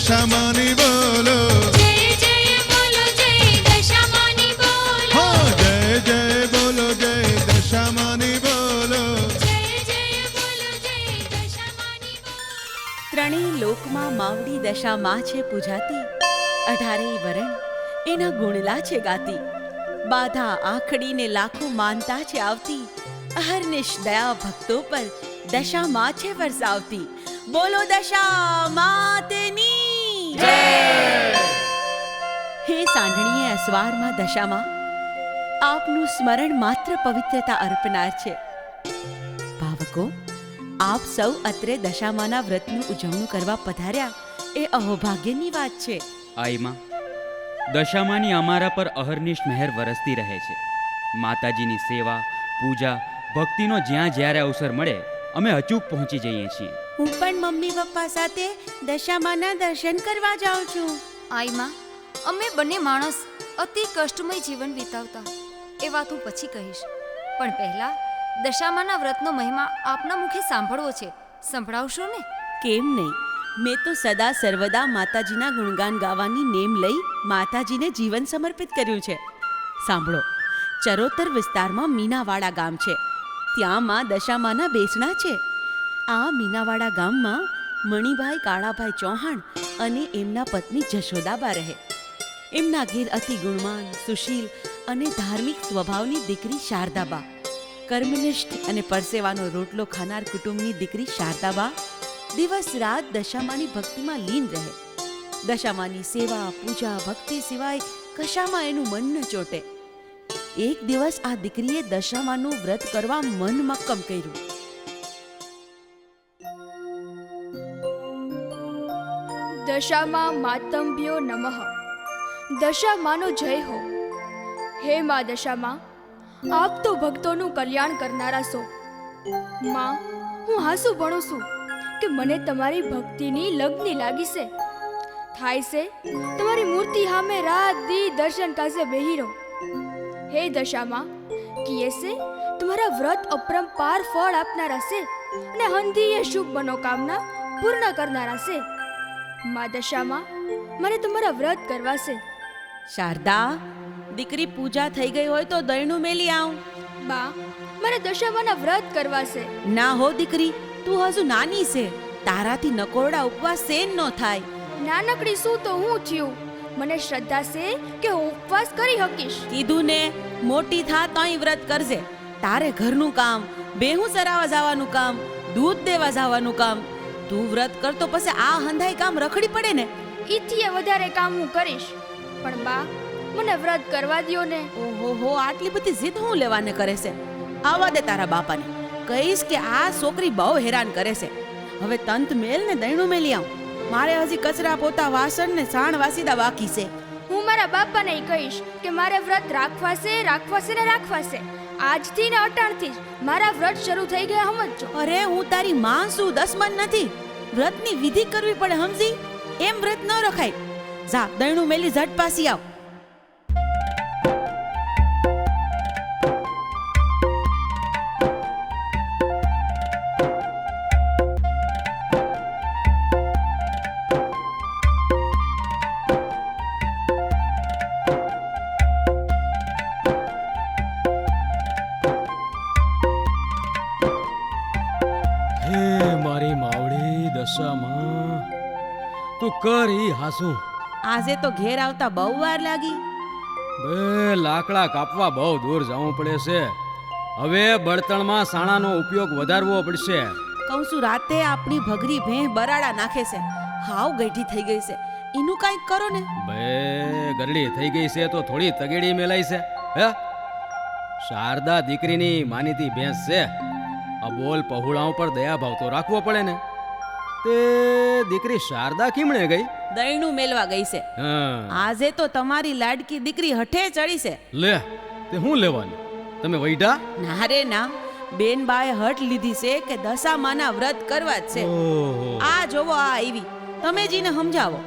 દશામાની બોલો, જય જય બોલો જય દશામાની બોલો, હા જય જય બોલો જય દશામાની બોલો. જય જય બોલો જય દશામાની બોલો. ત્રણેય લોકમાં માવડી દશામાં છે પૂજાતી, 18 વરણ એના ગુણલા છે ગાતી. બાધા આખડીને લાખો માનતા છે આવતી, અહર્નિશ દયા ભક્તો પર દશામાં છે વરસાવતી. બોલો દશા માતની જય. હે સાંઢણીએ અસવારમાં દશામાં, આપનું સ્મરણ માત્ર પવિત્રતા અર્પનાર છે. ભાવકો, આપ સૌ અત્રે દશામાના વ્રતનું ઉજવણું કરવા પધાર્યા એ અહોભાગ્યની વાત છે. આઈમાં દશામાની અમારા પર અહર્નિશ મહેર વરસતી રહે છે. માતાજીની સેવા, પૂજા, ભક્તિનો જ્યાં જ્યારે અવસર મળે અમે અચૂક પહોંચી જઈએ છીએ. હું પણ મમ્મી પપ્પા સાથે દશામાના દર્શન કરવા જાઉં છું. આઈમાં અમે બંને માણસ અતિ કષ્ટમય જીવન વિતાવતા એ વાત હું પછી કહીશ, પણ પહેલા દશામાના વ્રતનો મહિમા આપના મુખે સાંભળવો છે. સંભળાવશો ને? કેમ નહીં, મેં તો સદા સર્વદા માતાજીના ગુણગાન ગાવાની નેમ લઈ માતાજીને જીવન સમર્પિત કર્યું છે. સાંભળો, ચરોતર વિસ્તારમાં મીનાવાડા ગામ છે. ત્યાં માં દશામાના બેસણા છે. આ મીનાવાડા ગામમાં મણિભાઈ કાળાભાઈ ચૌહાણ અને એમના પત્ની જશોદાબા રહે. એમના ઘેર અતિ ગુણવાન, સુશીલ અને ધાર્મિક સ્વભાવની દીકરી શારદાબા, કર્મનિષ્ઠ અને પરસેવાનો રોટલો ખાનાર કુટુંબની દીકરી શારદાબા દિવસ રાત દશામાની ભક્તિમાં લીન રહે. દશામાની સેવા, પૂજા, ભક્તિ સિવાય કશામાં એનું મન ન ચોટે. એક દિવસ આ દીકરીએ દશામાનું વ્રત કરવા મન મક્કમ કર્યું. દશામાં માતંભ્યો નમઃ. દશામાનો જય હો. હે મા દશામાં, આપ તો ભક્તોનું કલ્યાણ કરનારા છો. માં, હું હાસુ ભણું છું કે મને તમારી ભક્તિની લગ્ની લાગી છે. થાય છે તમારી મૂર્તિ સામે રાત દી દર્શન કાસે બેહી રહો. હે દશામાં, કીએ છે તમારા વ્રત અપરંપાર ફળ આપનારા છે અને હંધીએ શુભ મનોકામના પૂર્ણ કરનારા છે. મા દશામાં, મને તમારા વ્રત કરવા છે. શારદા, દીકરી પૂજા થઈ ગઈ હોય તો દયણું મેલી આવ. બા, મને દશામાના વ્રત કરવા છે. ના હો દીકરી, તું હજુ નાની છે. તારાથી નકોરડા ઉપવાસ સેન ન થાય. નાનકડી શું તો હું થયું, મને શ્રદ્ધા છે કે હું ઉપવાસ કરી શકીશ. કીધું ને, મોટી થા તોય વ્રત કરજે. તારે ઘરનું કામ, બેહું સરાવા જવાનું કામ, દૂધ દેવા જવાનું કામ. તું વ્રત કરતો પછી આ હંધાઈ કામ રખડી પડે ને. ઈથી વધારે કામ હું કરીશ, પણ બા મને વ્રત કરવા દ્યો ને. ઓહો હો, આટલી બધી જીદ હું લેવાને કરે છે? આવવા દે તારા બાપાને. કહીશ કે આ છોકરી બહુ હેરાન કરે છે. હવે તંત મેલ ને દયણું મેલી આવ. મારે હજી કચરા પોતા વાસણ ને સાણ વાસીદા બાકી છે. હું મારા બાપાને કહીશ કે મારે વ્રત રાખવા છે, રાખવા છે ને રાખવા છે. આજથી ને અટાણથી જ મારા વ્રત શરૂ થઈ ગયા, સમજજો. અરે હું તારી માં છું, દસમન નથી. વ્રતની વિધિ કરવી પડે, સમજી? એમ વ્રત ન રખાય. જા, દયણું મેલી ઝટ પાસી આવ. હે મારી માવડી દશામાં, તું કરી હાસું. આજે તો ઘેર આવતા બહુ વાર લાગી. બે લાકડા કાપવા બહુ દૂર જવું પડે છે. હવે બળતણમાં સાણાનો ઉપયોગ વધારવો પડશે. કહું છું, રાતે આપણી ભગરી ભેં બરાડા નાખે છે. હાવ ગઈઠી થઈ ગઈ છે. એનું કાંઈક કરો ને. બે ગરડી થઈ ગઈ છે તો થોડી તગેડી મેલાઈ છે. હે, શારદા દીકરીની માનીતી ભેંસ છે. આ બોલ પહુડાઓ પર દયાભાવ તો રાખવો પડે ને. તે દીકરી શારદા કીમણે ગઈ? દયણું મેલવા ગઈ છે. હા, આજે તો તમારી લાડકી દીકરી હઠે ચડી છે. લે, તે હું લેવાની? તમે વૈઢા? ના રે ના, બેનબાએ હઠ લીધી છે કે દશામાના વ્રત કરવા જ છે. ઓહો. આ જોવો, આ આવી. તમે જીને સમજાવો.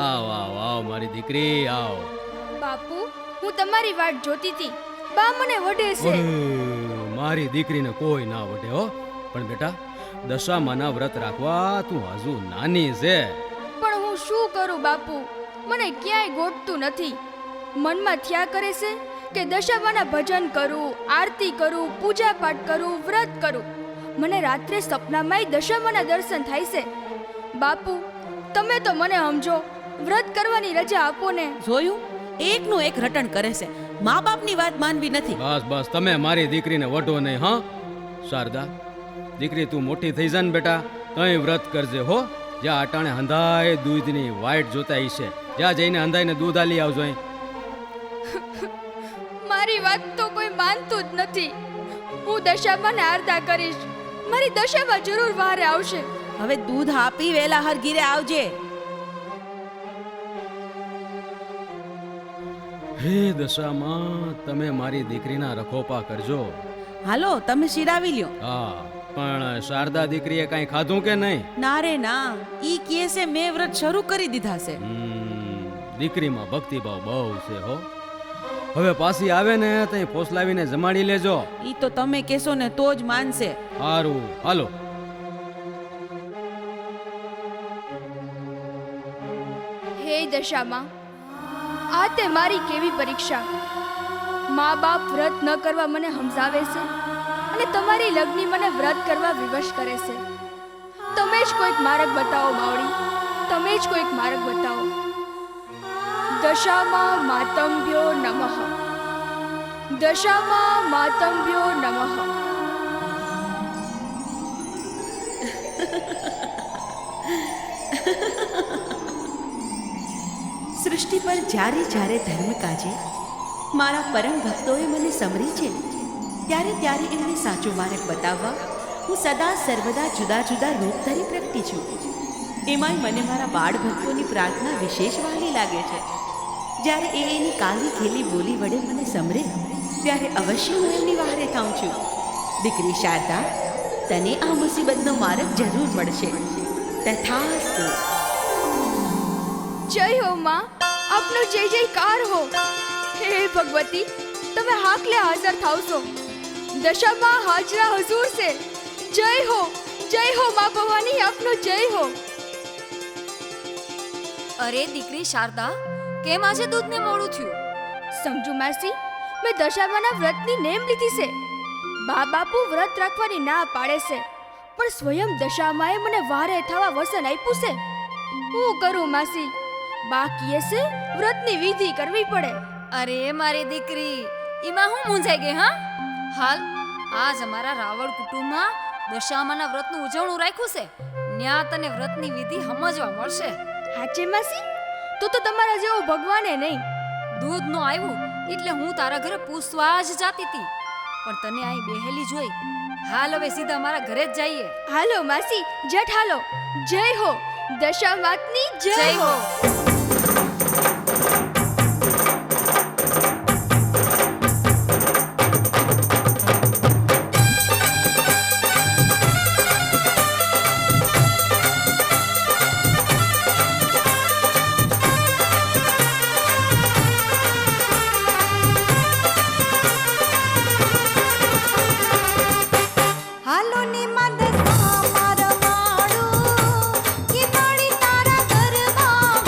આવ આવ આવ મારી દીકરી આવ. બાપુ, હું તમારી વાટ જોતી હતી. બા મને વઢે છે. ઓય, મારી દીકરીને કોઈ ના વઢે હો. પણ બેટા દશામાના વ્રત રાખવા તું હજુ નાની છે. પણ હું શું કરું બાપુ, મને ક્યાંય ગોઠતું નથી. મનમાં થયા કરે છે કે દશામાના ભજન કરું, આરતી કરું, પૂજા પાઠ કરું, વ્રત કરું. મને રાત્રે સપનામાંય દશામાના દર્શન થાય છે. બાપુ તમે તો મને સમજો, વ્રત કરવાની રજા આપો ને. જોયું, એકનું એક રટણ કરે છે. મા બાપની વાત માનવી નથી. બસ બસ તમે મારી દીકરીને વઢો નહીં. હા શારદા, દીકરી તું મોટી થઈ જા ને બેટા, તઈ વ્રત કરજે હો. જ્યાં અટાણે હંધાય દૂધની વાઈટ જોતા છે, જ્યાં જઈને હંધાઈને દૂધ આલી આવજો. અહીં મારી વાત તો કોઈ માનતું જ નથી. હું દશામાને આરતા કરીશ, મારી દશામાં જરૂર વારે આવશે. હવે દૂધ આપી વેલા હરગીરે આવજે. હે દશામાં, તમે મારી દીકરીના રખોપા કરજો. હાલો તમે શિરાવી લ્યો. હા, પણ શારદા દીકરીએ કાંઈ ખાધું કે નહીં? ના રે ના, ઈ કહે છે મેં વ્રત શરૂ કરી દીધા છે. દીકરીમાં ભક્તિભાવ બહુ છે હો. હવે પાછી આવે ને તઈ ફોસલાવીને જમાડી લેજો. ઈ તો તમે કહેશો ને તો જ માનશે. સારું હાલો. હે દશામાં, આ તે મારી કેવી પરીક્ષા. મા બાપ વ્રત ન કરવા મને સમજાવે છે અને તમારી લગ્ની મને વ્રત કરવા વિવશ કરે છે. તમે જ કોઈક માર્ગ બતાવો માવડી, તમે જ કોઈક માર્ગ બતાવો. દશામાં માતંભ્યો નમઃ, દશામાં માતંભ્યો નમઃ. સૃષ્ટિ પર જ્યારે જ્યારે ધર્મ કાજે મારા પરમ ભક્તોએ મને સમરી છે, ત્યારે ત્યારે એમને સાચો માર્ગ બતાવવા હું સદા સર્વદા જુદા જુદા રૂપ ધરી પ્રગટી છું. એમાંય મને મારા બાળ ભક્તોની પ્રાર્થના વિશેષ વહાલી લાગે છે. જ્યારે એ એની કાલી ખેલી બોલી વડે મને સમરે, ત્યારે અવશ્ય હું એમની વહારે થાઉં છું. દીકરી શારદા, તને આ મુસીબતનો માર્ગ જરૂર મળશે. તથાસ્તુ. જય હો માં, આપનો જય જયકાર હો. હે ભગવતી, તમે હાકલે હાજર થાવશો. દશામાં હાજરા હજૂર છે. જય હો માં ભવાની, આપનો જય હો. અરે દીકરી શારદા, કેમ આજે દૂધને મોડું થયું? સમજુ માસી, મેં દશામાના વ્રતની નેમ લીધી છે. બા બાપુ વ્રત રાખવાની ના પાડે છે, પણ સ્વયં દશામાએ મને વારે થવા વસન આપ્યું છે. હું કરું માસી, બા કહે છે વ્રતની વિધિ કરવી પડે. અરે મારી દીકરી, એમાં હું મૂંઝાઈ ગઈ. હા, હાલ આજ અમારા રાવળ કુટુંબમાં દશામાના વ્રતનું ઉજવણું રાખ્યું છે. ન્યા તને વ્રતની વિધિ સમજવા મળશે. હાચે માસી? તો તમારા જેવો ભગવાને નહીં. દૂધ નો આવ્યું એટલે હું તારા ઘરે પૂછવા જ જાતી હતી, પણ તને અહીં બેહેલી જોઈ. હાલ હવે સીધા મારા ઘરે જ જઈએ. હાલો માસી, જટ હાલો. જય હો દશામાતની, જય હો. હાલો ની મદદ મારા વાળું કે નડી તારા ઘરમાં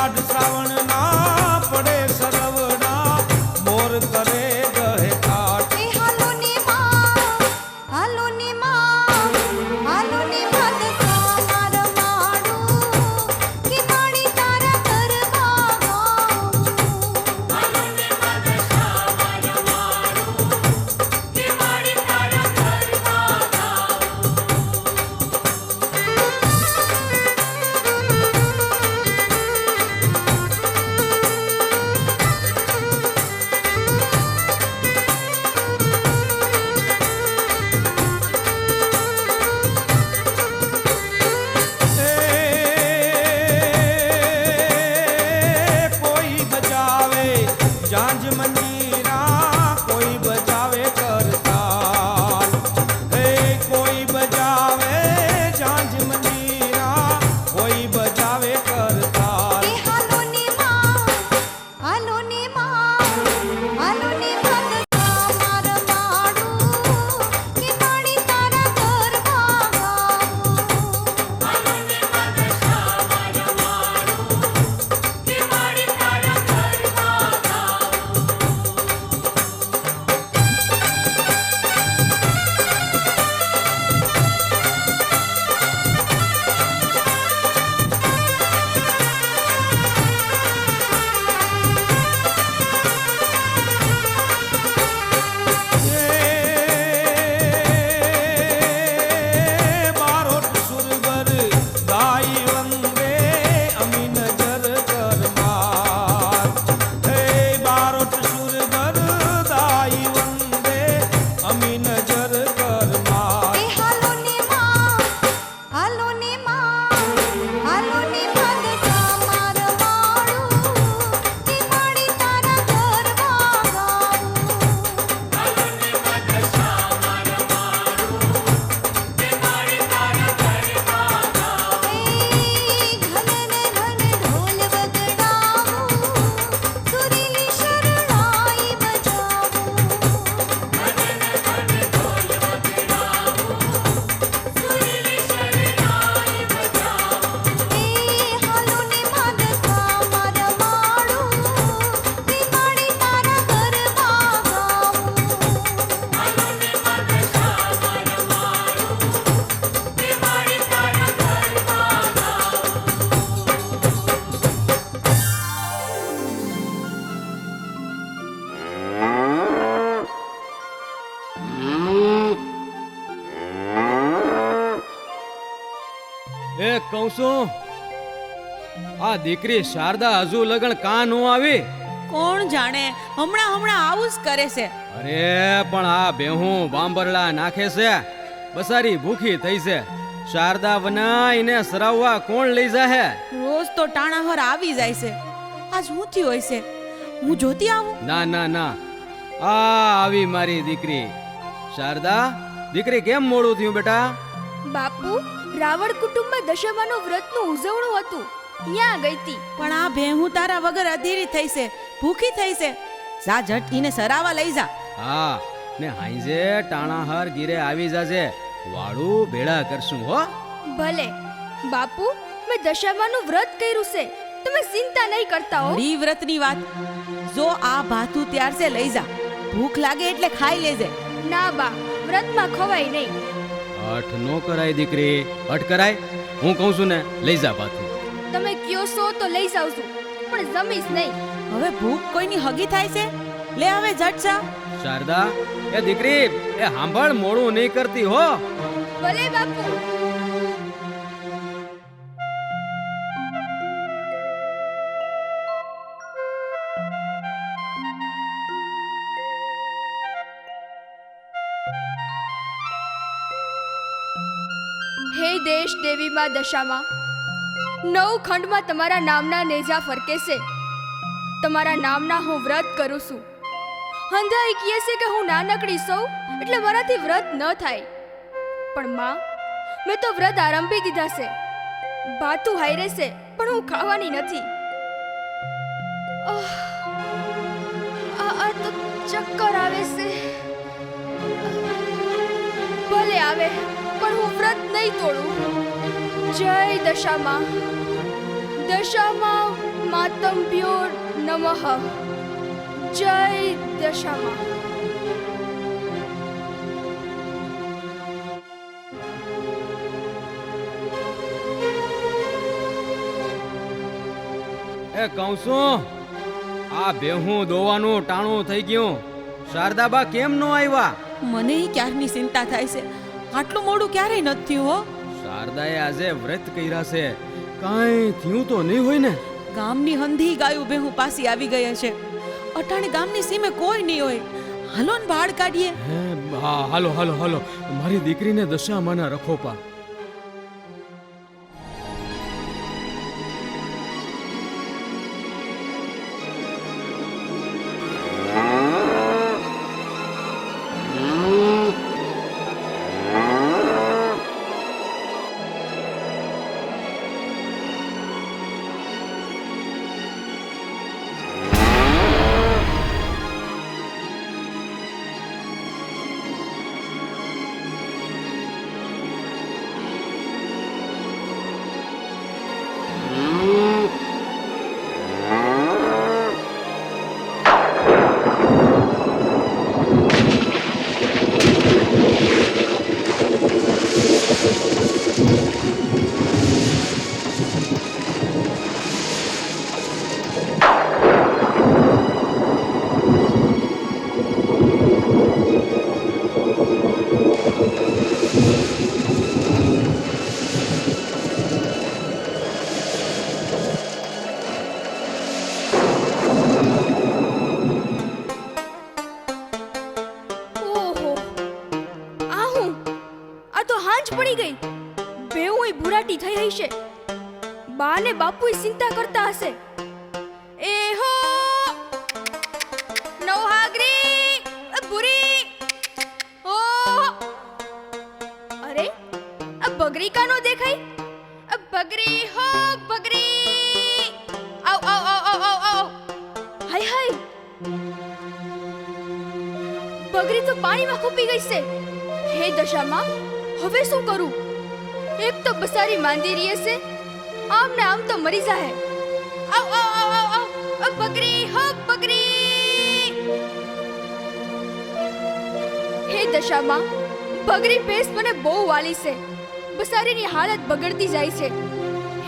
અષાઢ શ્રાવણના પડે સરવડા મોર કરે ગહે કાટ એ હાલો ને માં હાલો ને માં હાલો ને માદસા માર માડું કે માડી તારા ગરબા ગાઉં હાલો ને માદસા માર માડું કે માડી તારા ગરબા ગાઉં કોઈ બજાવે જાંજ મંજીરા કોઈ બજાવે કરતાલ હે કોઈ બજાવે જાંજ મંજીરા કોઈ બજાવે કરતાલ એ હાલો ને માં હાલો ને માં હાલો ને માદસા માર માડું કે માડી તારા ગરબા ગાઉં હાલો ને માદસા માર માડું કે માડી તારા ગરબા ગાઉં બારોટ સુરગર ગાઈ વંદે અમી નજર કરમાર હે બારોટ સુરગર ગાઈ વંદે અમી નજર કરમાર એ હાલો ને માં હાલો ને માં હાલો ને માદસા માર માડું કે માડી તારા ગરબા ગાઉં હાલો ને માદસા માર માડું કે માડી તારા ગરબા ગાઉં ઘન ને ઘન ઢોલ વગડાવું સુરીલી શરણાઈ બજાવું ઘન ને ઘન ઢોલ વગડાવું સુરીલી શરણાઈ બજાવું એ હાલો ને માદસા માર માડું કે માડી તારા ગરબા ગાઉં હાલો ને માદસા માર માડું કે માડી તારા ગરબા ગાઉં એ કહું છું આ દીકરી શારદા હજુ લગન કાં નો આવી કોણ જાણે હમણાં હમણાં આવું જ કરે છે. અરે પણ આ બેહું બાંબરડા નાખે છે બસારી ભૂખી થઈ છે શારદા બનાઈને સરાવવા કોણ લઈ જાહે રોજ તો ટાણાહર આવી જાય છે. આજ હું થયું હોય છે? હું જોતી આવું. ના ના ના આ આવી મારી દીકરી શારદા દીકરી કેમ મોડું થયું બેટા બાપુ રાવણ કુટુંબમાં દશામાનું વ્રતનું ઉજવણું હતું ત્યાં ગઈ તી પણ આ ભેહું તારા વગર અધીરી થઈ છે, ભૂખી થઈ છે. જા ઝટ ઈને સરાવા લઈ જા. હા ને હાઈજે ટાણાહર ગીરે આવી જાજે વાળું ભેળા કરશું હો ભલે બાપુ મેં દશામાનું વ્રત કર્યું છે તમે ચિંતા નહીં કરતા હો ઘડી વ્રતની વાત. જો આ ભાથું ત્યાર છે લઈ જા. ભૂખ લાગે એટલે ખાઈ લેજે. ના બા વ્રતમાં ખવાય નહીં હઠ નો કરાય દીકરી હઠ કરાય હું કહું છું ને લઈ જા પાછું તમે કયો છો તો લઈ જાઉં છું પણ જમીશ નહીં હવે ભૂખ કોઈની હગી થાય છે? લે હવે ઝટ જા. શારદા એ દીકરી એ સાંભળ મોડું નહીં કરતી હો ભલે બાપુ હે દેશ દેવી માં દશામાં 9 ખંડમાં તમારા નામના નેજા ફરકે છે તમારા નામના હું વ્રત કરું છું હંધાઈ કહે છે કે હું નાનકડી સૌ એટલે મારાથી વ્રત ન થાય પણ માં મેં તો વ્રત આરંભી દીધા છે ભાતું હાઈરે છે પણ હું ખાવાની નથી આ તો ચક્કર આવે છે ભલે આવે પણ હું વ્રત નહીં તોડું જય દશામાં દશામાં માતંભ્યો નમઃ. જય દશામાં. એ કહું છું, આ બેહું દોવાનું ટાણું થઈ ગયું. શારદાબા કેમ નો આવ્યા? મને ક્યારની ચિંતા થાય છે. આટલું મોડું ક્યારેય નથી થયું હો. શારદાએ આજે વ્રત કર્યા છે, કાંઈ થયું તો નહીં હોય ને? ગામની હંધી ગાયું બેહું પાછી આવી ગયા છે. અટાણે ગામની સીમે કોઈ નહીં હોય. હાલો ને બહાર કાઢીએ. હે, હા, હાલો હાલો હાલો. મારી દીકરીને દશામાના રખો પા. પડી ગઈ. બેઉય ભૂરાટી થઈ હશે. બા ને બાપુય ચિંતા કરતા હશે. એ હો નવહાગરી ભૂરી. ઓ અરે આ બગરી કાનો દેખાય? આ બગરી હો બગરી. આવ આવ આવ આવ આવ આવ. હાય હાય, બગરી તો પાણીમાં ખૂપી ગઈ છે. હે દશામાં, હવે શું કરું? એક તો બસારી માંદી રહી છે, આમ ને આમ તો મરી જાહે. આવ આવ આવ આવ આવ. બકરી હો બકરી. હે દશામાં, બગરી ભેંસ મને બહુ વાલી છે. બસારીની હાલત બગડતી જાય છે.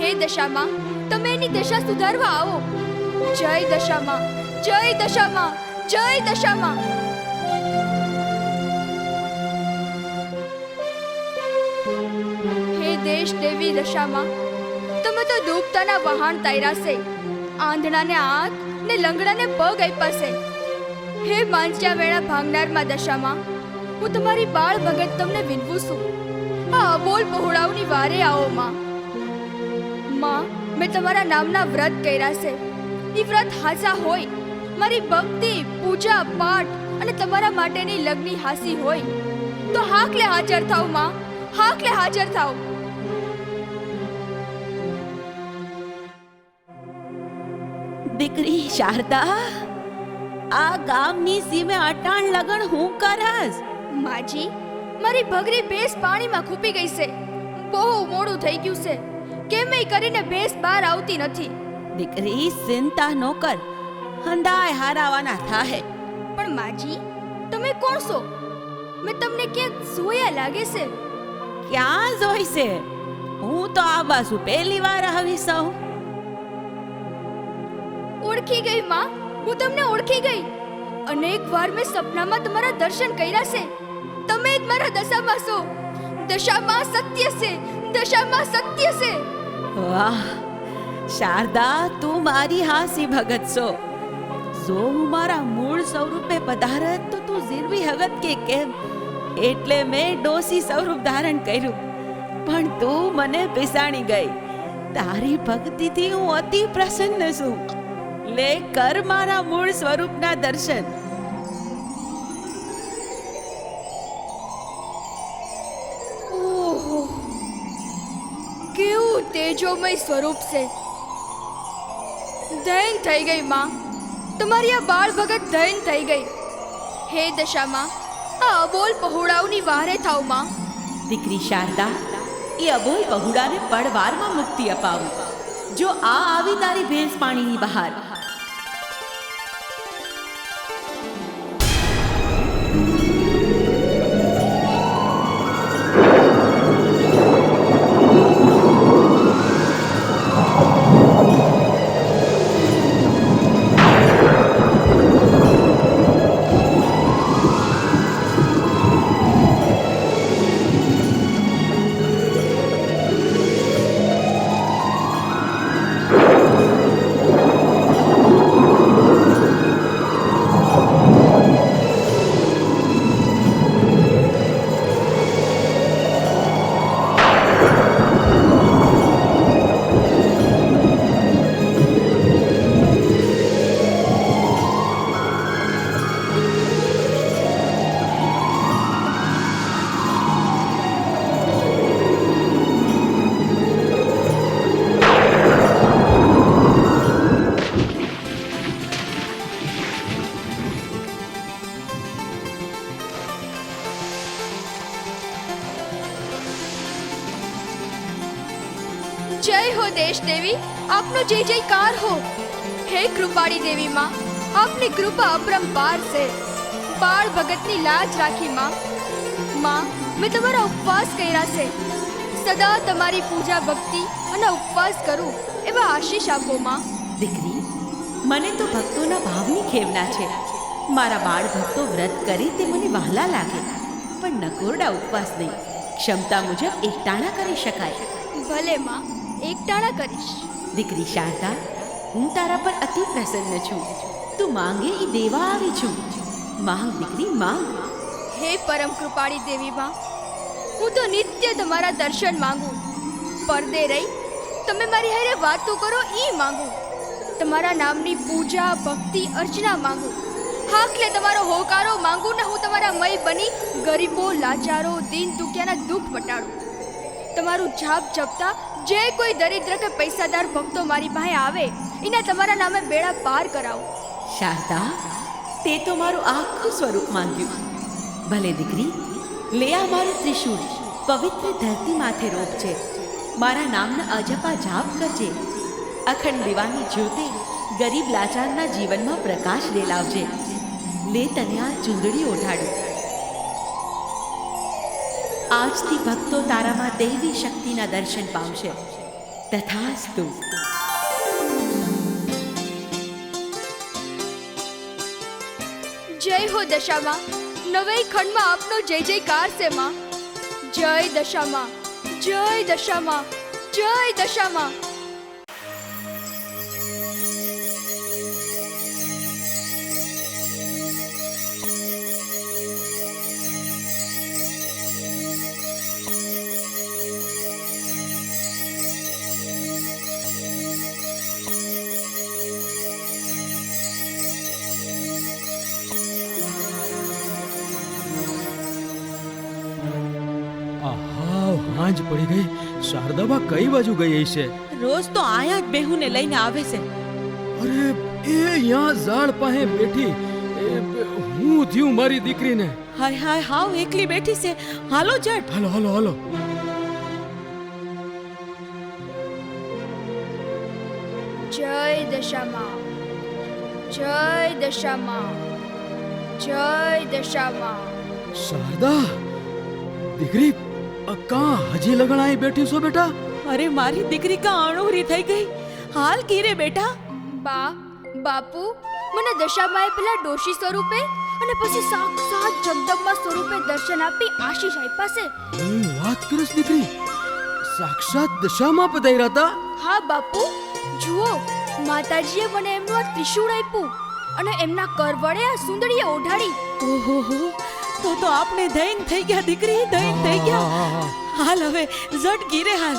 હે દશામાં, તમે એની દશા સુધારવા આવો. જય દશામાં, જય દશામાં, જય દશામાં. દેશ દેવી દશામાં, તમે તો ડૂબતાના વહાણ તાર્યા છે. આંધળાને આંખ ને લંગડાને પગ આપ્યા છે. હે માંજ્યા વેળા ભાંગનારમાં દશામાં, હું તમારી બાળ ભગત તમને વિનવું છું. આ અબોલ પહોળાવની વારે આવો માં. માં, મેં તમારા નામના વ્રત કર્યા છે. એ વ્રત હાચા હોય, મારી ભક્તિ પૂજા પાઠ અને તમારા માટેની લગ્ની હાસી હોય તો હાકલે હાજર થાવ માં, હાકલે હાજર થાવ. દીકરી શારદા, આ ગામની સીમે અટાણ લગણ હું કરસ? માજી, મારી ભગરી ભેંસ પાણીમાં ખૂપી ગઈ છે. બહુ મોડું થઈ ગયું છે. કેમેય કરીને ભેંસ બહાર આવતી નથી. દીકરી ચિંતા ન કર, હંધાય હારાવાના થાહે. પણ માજી, તમે કોણ છો? મેં તમને ક્યાંક જોયા લાગે છે. ક્યાં જોઈ છે? હું તો આ બાજુ પહેલી વાર આવી છું. ઓળખી ગઈ માં, હું તમને ઓળખી ગઈ. અનેક વાર મેં સપનામાં તમારા દર્શન કર્યા છે. તમે જ મારા દશામાં છો. દશામાં સત્ય છે, દશામાં સત્ય છે. વાહ શારદા, તું મારી હાસી ભગત છો. જો હું મારા મૂળ સ્વરૂપે પધારત તો તું જીરવી હગત કે કેમ? એટલે મેં ડોસી સ્વરૂપ ધારણ કર્યું. પણ તું મને પીસાણી ગઈ. તારી ભક્તિથી હું અતિ પ્રસન્ન છું. લે કર મારા મૂળ સ્વરૂપના દર્શન. ઓહો, કેવું તેજોમય સ્વરૂપ છે. ધૈન થઈ ગઈ માં, તમારી આ બાળ ભગત ધૈન થઈ ગઈ. હે દશામાં, આ અબોલ પહોળાવની વારે થાવ માં. દીકરી શારદા, એ અબોલ બહુડાને પળવારમાં મુક્તિ અપાવું. જો આ આવી તારી ભેંસ પાણીની બહાર. જય હો દેશ દેવી, આપનો જય જયકાર હો. હે કૃપાળી દેવી માં, આપની કૃપા અપરંપાર છે. બાળ ભગતની લાજ રાખી માં. માં, મેં તમારા ઉપવાસ કર્યા છે. સદા તમારી પૂજા ભક્તિ અને ઉપવાસ કરું એવા આશીષ આપો માં. દીકરી, મને તો ભક્તોના ભાવની ખેવના છે. મારા બાળ ભક્તો વ્રત કરી તે મને વહાલા લાગે, પણ નકોરડા ઉપવાસ નહીં. ક્ષમતા મુજબ એકટાણા કરી શકાય. ભલે માં, એકટાણા કરીશ. દીકરી શારદા, હું તારા પર અતિ પ્રસન્ન છું. તું માંગે એ દેવા આવી છું. માંગ દીકરી, માંગ. હે પરમ કૃપાળી દેવી માં, હું તો નિત્ય તમારા દર્શન માંગુ. પરદે રહી તમે મારી હારે વાતો કરો ઈ માંગુ. તમારા નામની પૂજા ભક્તિ અર્ચના માંગુ. હાકલે તમારો હોકારો માંગુ ને હું તમારા મય બની ગરીબો લાચારો દીન દુખિયાના દુઃખ મટાડું. તમારું જાપ જપતા જે કોઈ દરિદ્ર કે પૈસાદાર ભક્તો મારી પાસે આવે એના તમારા નામે બેડા પાર કરાવો. શારદા, તે તો મારું આખું સ્વરૂપ માંગ્યું. ભલે દીકરી, લે આ મારું ત્રિશૂળ. પવિત્ર ધરતી માથે રોપ છે. મારા નામના અજપા જાપ કરજે. અખંડ દીવાની જ્યોતે ગરીબ લાચારના જીવનમાં પ્રકાશ રેલાવજે. લે તને આ ચૂંદડી ઓઢાડું. આજથી ભક્તો તારામાં દૈવી શક્તિના દર્શન પામશે. તથાસ્તુ. જય હો દશામાં, નવઈ ખંડમાં આપનો જય જયકાર છે માં. જય દશામાં, જય દશામાં, જય દશામાં. સાંજ પડી ગઈ. શારદાબા કઈ બાજુ ગઈ હશે? રોજ તો આયા જ બેહુને લઈને આવે છે. અરે એ અહીંયા ઝાડ પાસે બેઠી. હું થયું મારી દીકરીને? હાય હાય, હાવ એકલી બેઠી છે. હાલો જટ. હાલો હાલો હાલો. જય દશામાં, જય દશામાં, જય દશામાં. શારદા દીકરી, કા હજી લગણાઈ બેઠી છો બેટા? અરે મારી દીકરી કા અણુરી થઈ ગઈ. હાલ કીરે બેટા? બા, બાપુ, મને દશામાએ પેલા ડોશી સ્વરૂપે અને પછી સાક્ષાત જગદંબા સ્વરૂપે દર્શન આપી આશીષ આપ્યા છે. હું વાત કરીશ દીકરી, સાક્ષાત દશામાં પધાર્યા હતા? હા બાપુ, જુઓ, માતાજીએ મને એમનું આ ત્રિશૂળ આપ્યું અને એમના કરવડે આ સુંદરીએ ઓઢાડી. ઓહો, તો આપણે ધૈન થઈ ગયા દીકરી, ધૈન થઈ ગયા. હાલ હવે ઝટ ગીરે હાલ.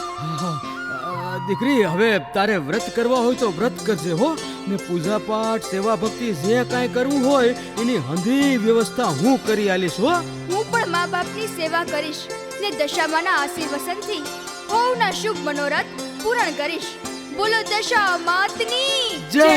દીકરી, હવે તારે વ્રત કરવા હોય તો વ્રત કરજે હો. ને પૂજા પાઠ સેવા ભક્તિ જે કાંઈ કરવું હોય એની હંધી વ્યવસ્થા હું કરી આલીશ હો. હું પણ મા બાપની સેવા કરીશ ને દશામાના આશીર્વચનથી હોવના શુભ મનોરથ પૂર્ણ કરીશ. બોલો દશા માતની જય.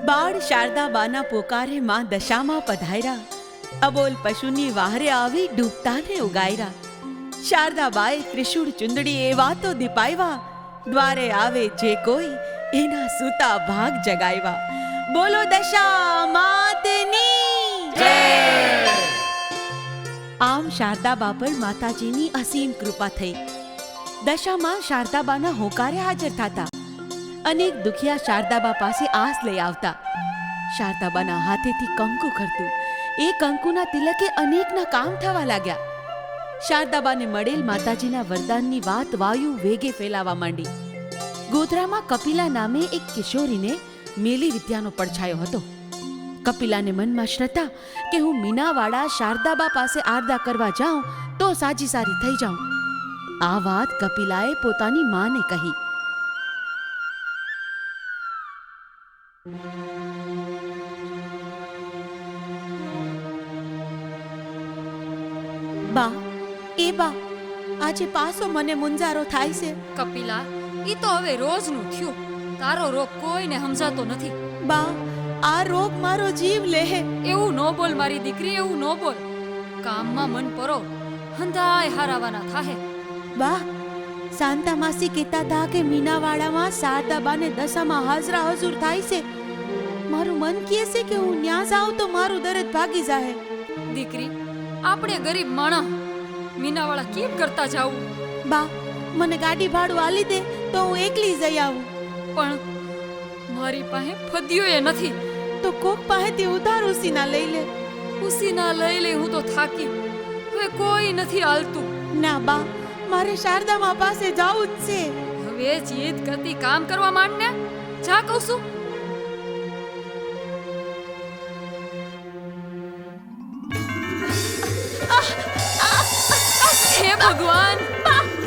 બાળ શારદાબાના પોકારે માં દશામાં પધાર્યા. અબોલ પશુની વાહરે આવી ડૂબતાને ઉગાયરા. શારદાબાએ ત્રિશૂળ ચુંદડી એવા તો દીપાવ્યા, દ્વારે આવે જે કોઈ એના સૂતા ભાગ જગાવ્યા. બોલો દશા માતની જય. આમ શારદાબા પર માતાજીની અસીમ કૃપા થઈ. દશામાં શારદાબાના હોકારે હાજર થતા. અનેક દુખિયા શારદાબા પાસે આસ લઈ આવતા. શારદાબાના હાથેથી કંકુ ખરતું. એ કંકુના તિલકે અનેકના કામ થવા લાગ્યા. શારદાબાને મળેલ માતાજીના વરદાનની વાત વાયુ વેગે ફેલાવા માંડી. ગોધરામાં કપિલા નામે એક કિશોરીને મેલી વિદ્યાનો પડછાયો હતો. કપિલાને મનમાં શ્રદ્ધા કે હું મીનાવાડા શારદાબા પાસે આરદા કરવા જાઉં તો સાજી સારી થઈ જાઉં. આ વાત કપિલાએ પોતાની માને કહી. બા, એ બા, આજે પાછો મને મુંજારો થાય છે. કપિલા, ઈ તો હવે રોજનું થયું. તારો રોગ કોઈને સમજાતો નથી. બા, આ રોગ મારો જીવ લેહે. એવું ન બોલ મારી દીકરી, એવું ન બોલ. કામમાં મન પરો, હંધાય હારાવાના થાહે. બા, શાંતા માસી કહેતા હતા કે મીનાવાડામાં શારદાબાને દશામાં હાજરા હજુર થાય છે. મારું મન કહે છે કે હું ન્યા જાઉં તો મારું દર્દ ભાગી જાહે. દીકરી, આપણે ગરીબ માણસ મીનાવાળા કેમ કરતા જાવું? બા, મને ગાડી ભાડું આલી દે તો હું એકલી જઈ આવું. પણ મારી પાસે ફદીઓય નથી. તો કોક પાસેથી ઉધાર ઉસીના લઈ લે. ઉસીના લઈ લઈ હું તો થાકી. હવે કોઈ નથી હાલતું. ના બા, મારે શારદામાં પાસે જાવું જ છે. હવે જીદ કરતી કામ કરવા માંડ ને. જા કહું છું. હે ભગવાન,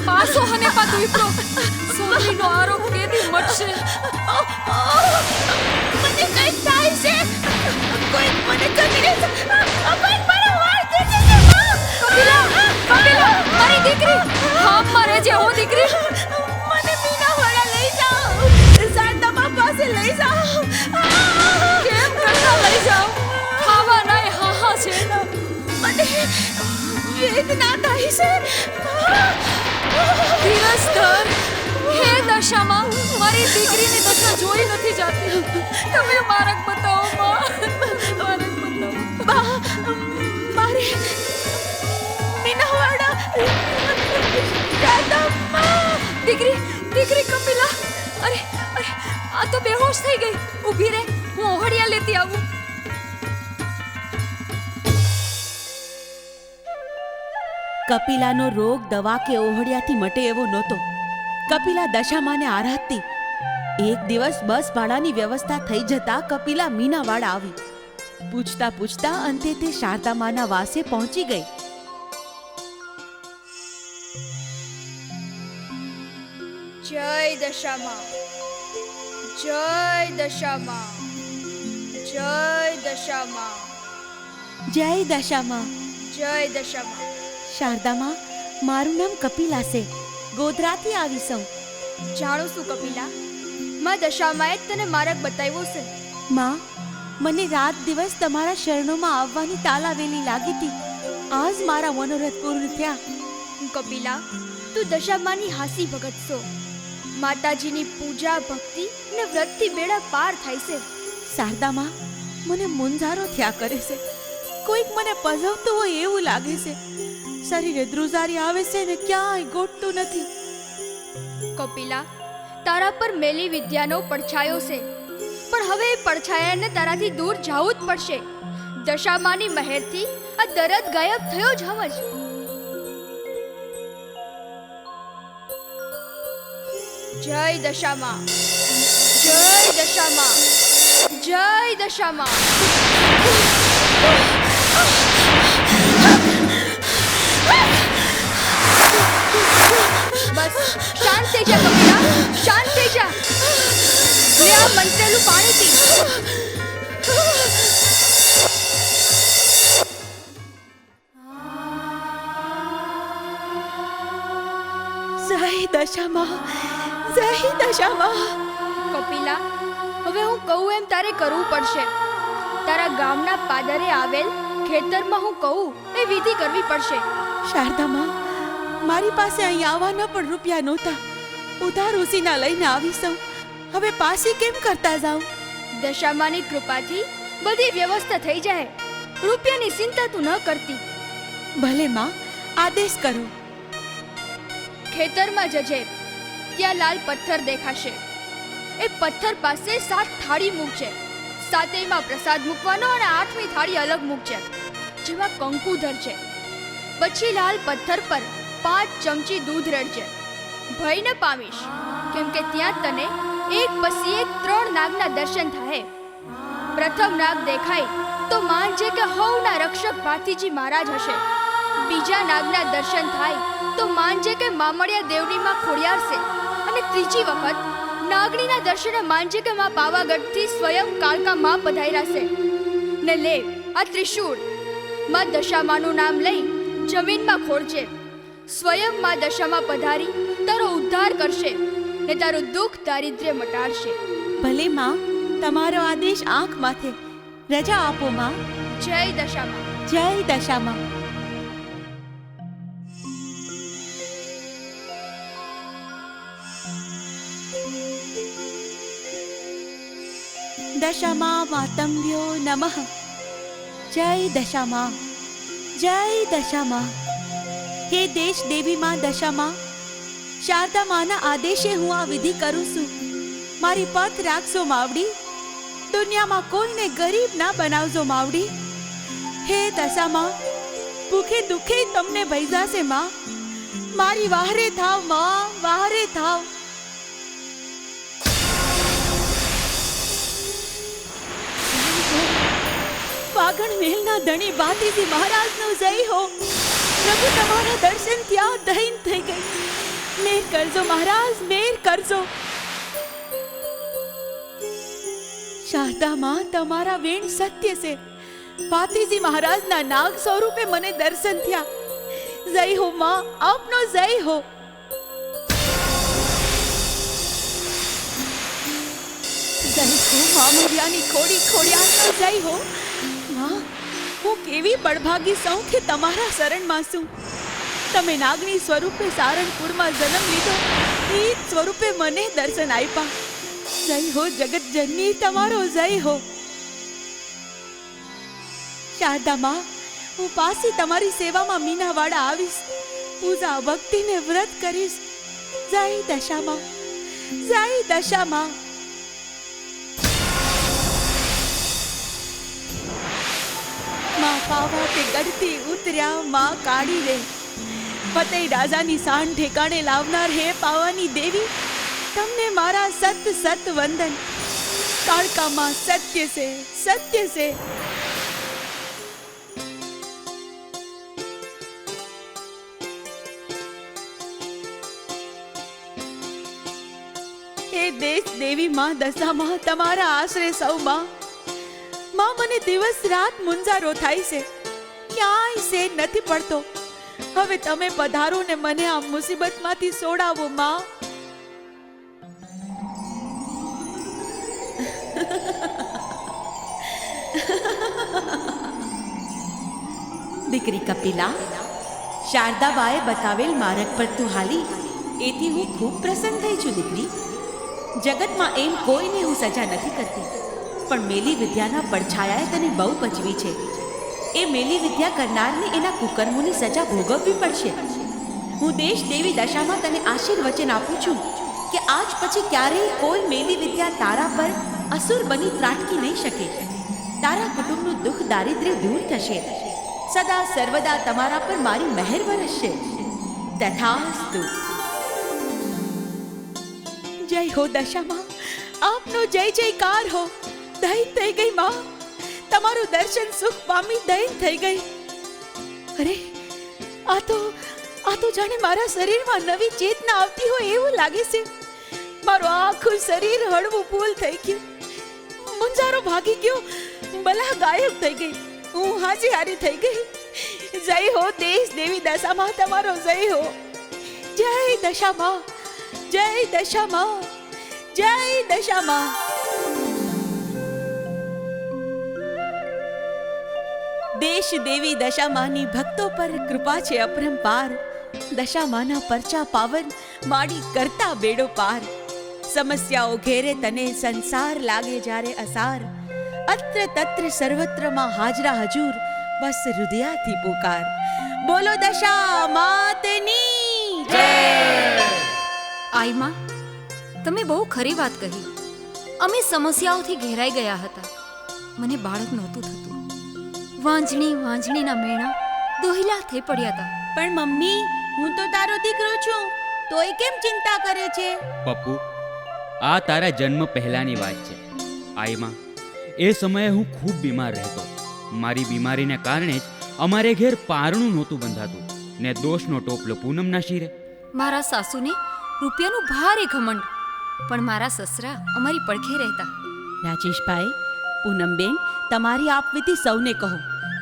પાસો હને પાતો વિપરો. સોનીનો આરોપ કેદી મટશે? મને કઈ થાય છે. કોઈ મને કકડે છે. કોઈ મારો વાળ ખેંચે છે. કપિલા, કપિલા, મારી દીકરી. હા, મારે જે હો દીકરી. મને મીનાવાડા લઈ જાઓ. શારદાબા પાસે લઈ જાઓ. કેમ કરતા લઈ જાઓ? ખાવા નાય હા છે. મને વેદના થાય છે. ધીરજ ધર. હે દશામાં, મારી દીકરીની દશા જોઈ નથી જાતી. તમે મારક બતાવો માં. મારક બતાવો. બા, મારે મીનાવાડા શારદાબા. દીકરી, દીકરી કપિલા. અરે અરે, આ તો બેહોશ થઈ ગઈ. ઊભી રહે, હું ઓહડિયા લેતી આવું. કપિલાનો રોગ દવા કે ઓહળિયાથી મટે એવો નહોતો. કપિલા દશામાને આરાધતી. એક દિવસ બસ ભાડાની વ્યવસ્થા થઈ જતા કપિલા મીનાવાડા આવી. પૂછતા પૂછતા અંતે તે શારદામાના વાસે પહોંચી ગઈ. જય દશામાં, જય દશામાં, જય દશામાં, જય દશામાં. જય દશામાં. શારદામાં, મારું નામ કપિલા છે. ગોધરાથી આવી છું. જાણું છું કપિલા, માં દશામાએ જ તને માર્ગ બતાવ્યો છે. માં, મને રાત દિવસ તમારા શરણોમાં આવવાની તાલાવેલી લાગી હતી. આજ મારા મનોરથ પૂર્ણ થયા. કપિલા, તું દશામાની હાસી ભગત છો. માતાજીની પૂજા ભક્તિ ને વ્રતથી બેડા પાર થાય છે. શારદામાં, મને મુંજારો થયા કરે છે. કોઈક મને પજવતું હોય એવું લાગે છે. શરીરે ધ્રુજારી આવે છે ને ક્યાંય ગોઠતું નથી. કપિલા, તારા પર મેલી વિદ્યાનો પડછાયો છે, પણ હવે એ પડછાયાને તારાથી દૂર જવું જ પડશે. દશામાની મહેરથી આ દરદ ગાયબ થયો જ હવજ. જય દશામાં, જય દશામાં, જય દશામાં. બસ શાંત થઈ જા કપિલા, શાંત થઈ જા. લે આ મંત્રેલું પાણી પી. જય દશામાં, જય દશામાં. કપિલા, હવે હું કહું એમ તારે કરવું પડશે. તારા ગામના પાદરે આવેલ ખેતરમાં હું કહું એ વિધિ કરવી પડશે. શારદામાં, મારી પાસે અહીં આવવાના પણ રૂપિયા નહોતા. ઉધાર ઉસીના લઈને આવી સૌ. હવે પાછી કેમ કરતા જાઉં? દશામાની કૃપાથી બધી વ્યવસ્થા થઈ જાય. રૂપિયાની ચિંતા તું ન કરતી. ભલે માં, આદેશ કરો. ખેતરમાં જજે, ત્યાં લાલ પથ્થર દેખાશે. એ પથ્થર પાસે 7 થાળી મૂકજે. 7ેયમાં પ્રસાદ મૂકવાનો અને 8મી થાળી અલગ મૂકજે, જેમાં કંકુ ધરજે. પછી લાલ પથ્થર પર 5 ચમચી દૂધ રેડજે. ભય ન પામીશ, કેમ કે ત્યાં તને એક પછી એક 3 નાગના દર્શન થાય. પ્રથમ નાગ દેખાય તો માનજે કે હવના રક્ષક ભાતીજી મહારાજ હશે. બીજા નાગના દર્શન થાય તો માનજે કે મામડિયા દેવની માં ખોડિયાર છે. અને ત્રીજી વખત નાગણીના દર્શને માનજે કે માં પાવાગઢથી સ્વયં કાળકા માં પધાર્યા છે. ને લે આ ત્રિશૂળ, માં દશામાનું નામ લઈ જમીનમાં ખોડજે. સ્વયં માં દશામાં પધારી તારો ઉદ્ધાર કરશે ને તારું દુઃખ દારિદ્ર્ય મટાડશે. ભલે માં, તમારો આદેશ આંખ માથે. રજા આપો માં. જય દશામાં. જય દશામાં. દશામાં માતંભ્યો નમઃ. જય દશામાં, જય દશામાં. હે દેશ દેવી માં દશામાં, શારદા માના આદેશે હું આ વિધિ કરું છું. મારી પથ રાખજો માવડી. દુનિયામાં કોઈને ગરીબ ના બનાવજો માવડી. હે દશામાં, ભૂખે દુખે તમને ભૈજાશે માં. મારી વાહરે થાવ માં, વાહરે થાવ. વાગણ મેલના ધણી ભાતીજી મહારાજનો જય હો. પ્રભુ તમારા દર્શન ત્યાં દહીન થઈ ગઈ. મેર કરજો મહારાજ, મેર કરજો. શારદા માં, તમારા વેણ સત્ય છે. ભાતીજી મહારાજના નાગ સ્વરૂપે મને દર્શન થયા. જય હો માં, આપનો જય હો. જય હો મામડિયાની ખોડી ખોડિયારનો જય હો. માં, હું કેવી બળભાગી સૌ કે તમારા શરણમાં છું. તમે નાગણી સ્વરૂપે સારણપુરમાં જન્મ લીધો, એ જ સ્વરૂપે મને દર્શન આપ્યા. જય હો જગત જનની, તમારો જય હો. શારદા માં, હું પાછી તમારી સેવામાં મીનાવાડા આવીશ. પૂજા ભક્તિને વ્રત કરીશ. જય દશામાં, જય દશામાં. માં પાવા તે ગઢથી ઉતર્યા માં કાળી રે. ફતેહ રાજાની શાન ઠેકાણે લાવનાર હે પાવાની દેવી, તમને મારા સત સત વંદન. કાળકામાં સત્ય છે, સત્ય છે. હે દેશ દેવી માં દશામાં, તમારા આશરે સૌ માં. માં, મને દિવસ રાત મુંજારો થાય છે, ક્યાંય સે નથી પડતો. હવે તમે પધારો ને મને આ મુસીબતમાંથી છોડાવો માં. દીકરી કપિલા, શારદાબાએ બતાવેલ માર્ગ પર તું હાલી, એથી હું ખૂબ પ્રસન્ન થઈ છું દીકરી. જગતમાં એમ કોઈને હું સજા નથી કરતી, પણ મેલી વિદ્યાના પડછાયાએ તને બહુ પચવી છે. એ મેલી વિદ્યા કરનારને એના કુકર્મોની સજા ભોગવવી પડશે. હું દેશ દેવી દશામાં તને આશીર્વચન આપું છું કે આજ પછી ક્યારેય કોઈ મેલી વિદ્યા તારા પર અસુર બની ત્રાટકી નહીં શકે. તારા કુટુંબનું દુઃખ દારિદ્ર્ય દૂર થશે. સદા સર્વદા તમારા પર મારી મહેર વરસશે. તથાસ્તુ. જય હો દશામાં, આપનો જય જયકાર હો. દહીં થઈ ગઈ માં, તમારું દર્શન સુખ પામી દહીં થઈ ગઈ. અરે, આ તો જાણે મારા શરીરમાં નવી ચેતના આવતી હોય એવું લાગે છે. મારું આખું શરીર હળવું ફૂલ થઈ ગયું, મુંજારો ભાગી ગયો, બલા ગાયબ થઈ ગઈ, હું હાજી હારી થઈ ગઈ. જય હો દેશ દેવી દશામાં, તમારો જય હો. જય દશામાં, જય દશામાં, જય દશામાં. દેશ દેવી દશામાની ભક્તો પર કૃપા છે અપરંપાર. દશામાના પરચા પાવન માડી કરતા બેડો પાર. સમસ્યાઓ ઘેરે તને સંસાર લાગે જ્યારે અસાર. અત્ર તત્ર સર્વત્રમાં હાજરા હજૂર બસ હૃદયાથી પુકાર. બોલો દશા માતની જય. આઈ માં, તમે બહુ ખરી વાત કહી. અમે સમસ્યાઓથી ઘેરાઈ ગયા હતા. મને બાળક નહોતું થતું. વાંજણી વાંજણીના મેણા દોહિલા થઈ પડ્યા હતા. પણ મમ્મી, હું તો તારો દીકરો છું, તોય કેમ ચિંતા કરે છે? પપ્પુ, આ તારા જન્મ પહેલાંની વાત છે. આઈમાં, એ સમયે હું ખૂબ બીમાર રહેતો. મારી બીમારીને કારણે જ અમારે ઘેર પારણું નહોતું બંધાતું ને દોષનો ટોપલો પૂનમના શિરે. મારા સાસુને રૂપિયાનું ભારે ઘમંડ, પણ મારા સસરા અમારી પડખે રહેતા. રાજેશભાઈ, પૂનમબેન, તમારી આપવીતી સૌને કહો,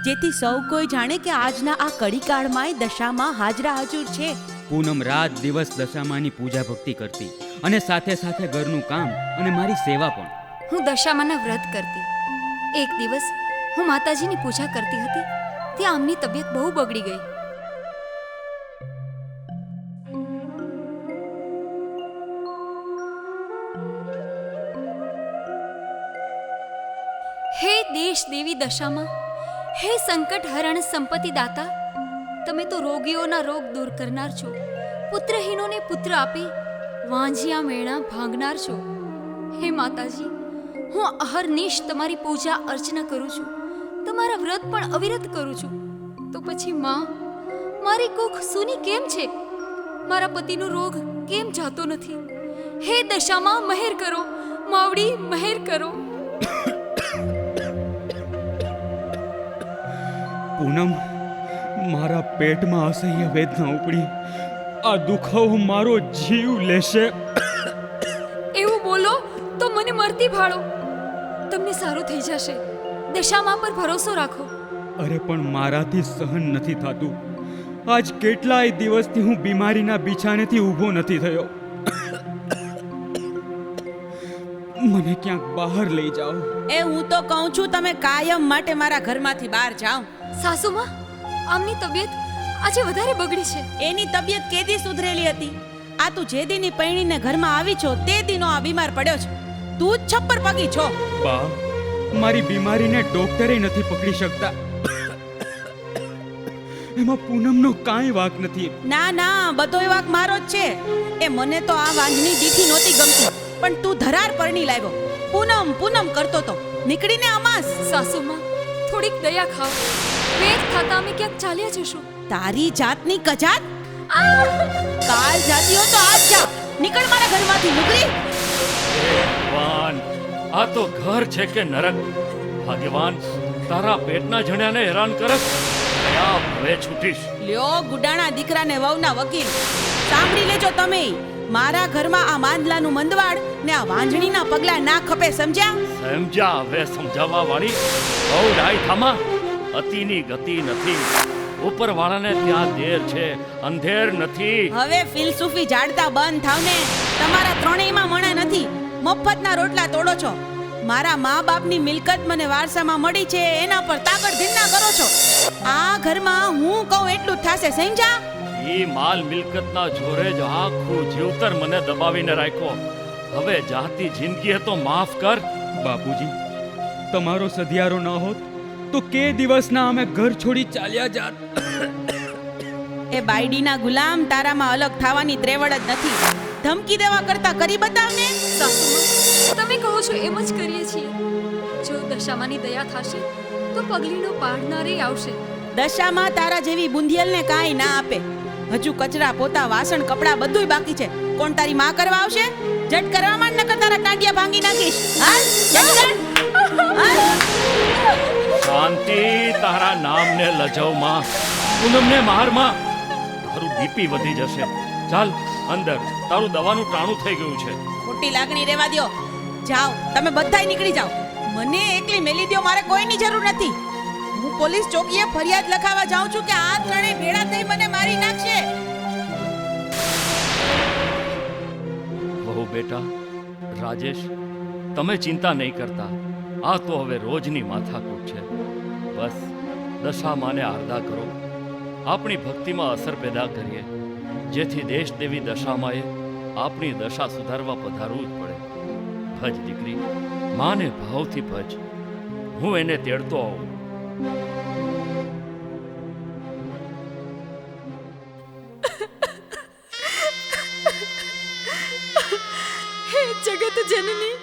જેથી સૌ કોઈ જાણે કે આજના આ કડીકાળમાંય દશામાં હાજરા હજૂર છે. પૂનમ રાત દિવસ દશામાની પૂજા ભક્તિ કરતી અને સાથે સાથે ઘરનું કામ અને મારી સેવા પણ. હું દશામાના વ્રત કરતી. એક દિવસ હું માતાજીની પૂજા કરતી હતી, ત્યાં આમની તબિયત બહુ બગડી ગઈ. હે દેશ દેવી દશામાં, હે સંકટ હરણ સંપત્તિ દાતા, તમે તો રોગીઓના રોગ દૂર કરનાર છો, પુત્રહીનોને પુત્ર આપી વાંજિયા મેણા ભાંગનાર છો. હે માતાજી, હું અહર્નિશ તમારી પૂજા અર્ચના કરું છું, તમારા વ્રત પણ અવિરત કરું છું. તો પછી માં, મારી કુખ સૂની કેમ છે? મારા પતિનો રોગ કેમ જાતો નથી? હે દશામાં, મહેર કરો, માવડી મહેર કરો. પૂનમ, મારા પેટમાં અસહ્ય વેદના ઉપડી. આ દુખાવો મારો જીવ લેશે. એવું બોલો તો મને મરતી ભાળો. તમને સારું થઈ જશે. દશામાં પર ભરોસો રાખો. અરે પણ મારાથી સહન નથી થતું. આજ કેટલાય દિવસથી હું બીમારીના બિછાનેથી ઊભો નથી થયો. મને ક્યાંક બહાર લઈ જાઓ. એ હું તો કહું છું, તમે કાયમ માટે મારા ઘરમાંથી બહાર જાઓ. સાસુમાં, આમની તબિયત આજે વધારે બગડી છે. એની તબિયત કેદી સુધરેલી હતી? આ તું જે દીની પૈણીને ઘરમાં આવી છો તે દીનો આ બીમાર પડ્યો છે. તું જ છપ્પર પગી છો. બા, મારી બીમારીને ડોક્ટરે નથી પકડી શકતા. એમાં પૂનમનો કાંઈ વાંક નથી. ના ના, બધોય વાંક મારો જ છે. એ મને તો આ વાંજણી દીઠી નહોતી ગમતી, પણ તું ધરાર પરણી લાવ્યો. પૂનમ પૂનમ કરતો તો નીકળીને અમાસ. સાસુમાં, થોડીક દયા ખાઓ. વેદ ખાતા અમે ક્યાંક ચાલ્યા જશું. તારી જાતની કજાત! કાલ જાતી હો તો આજ જા. નીકળ મારા ઘરમાંથી, નુકરી. ભગવાન, આ તો ઘર છે કે નરક? ભગવાન, તારા પેટના જણ્યાને હેરાન કરસ. કયા ભવે છૂટીશ? લ્યો ગુડાણા દીકરાને વહુના વકીલ, સાંભળી લેજો તમે. મારા ઘરમાં આ માંદલાનું મંદવાડ ને આ વાંજણીના પગલા ના ખપે, સમજ્યા? સમજા. હવે સમજાવવા વાળી બહુ ડાય થામા. અતિની ગતિ નથી. ઉપરવાળાને ત્યાં દેર છે, અંધેર નથી. હવે ફિલસૂફી જાડતા બંધ થાવ ને. તમારા ત્રણેયમાં મણા નથી. મફતના રોટલા તોડો છો. મારા મા બાપની મિલકત મને વારસામાં મળી છે, એના પર તાકડ ધીરના કરો છો. આ ઘરમાં હું કહું એટલું જ થશે, સમજ્યા? ઈ માલ મિલકતના જોરે જ આખું જીવતર મને દબાવીને રાખ્યો. હવે જાતી જિંદગી તો માફ કર. બાપુજી, તમારો સધિયારો ન હોત તો કે દિવસના અમે ઘર છોડી ચાલ્યા જાત. એ બાયડીના ગુલામ તારામાં અલગ થવાની ત્રેવડ જ નથી. ધમકી દેવા કરતા કરી બતાવ ને. સાસુમાં, તમે કહો છો એમ જ કરીએ છીએ. જો દશામાની દયા થશે તો પગલીનો પાડનારે આવશે. દશામાં તારા જેવી બુંધિયલને કાંઈ ના આપે. હજુ કચરા પોતા વાસણ કપડા બધુંય બાકી છે. કોણ તારી માં કરવા આવશે? જટ કરવામાં નકર તારા ટાંટિયા ભાંગી નાખીશ. હાલ જટ. શાંતિ, તારા નામને લજવમાં. પૂનમને મારમાં. તારું બીપી વધી જશે. ચાલ અંદર, તારું દવાનું ટાણું થઈ ગયું છે. ખોટી લાગણી રહેવા દ્યો. જાઓ, તમે બધાય નીકળી જાઓ. મને એકલી મેલી દ્યો, મારે કોઈની જરૂર નથી. હું પોલીસ ચોકીએ ફરિયાદ લખાવા જાઉં છું કે આ ત્રણેય ભેળા થઈ મને મારી નાખશે. બહુ બેટા, રાજેશ, તમે ચિંતા નહીં કરતા. આ તો હવે રોજની માથાકૂટ છે. બસ દશા માને આરદા કરો, આપણી ભક્તિમાં અસર પેદા કરીએ, જેથી દેશ દેવી દશામાએ આપણી દશા સુધારવા પધારવું જ પડે. ભજ દીકરી, માને ભાવથી ભજ. હું એને તેડતો આવું. હે જગત જનની,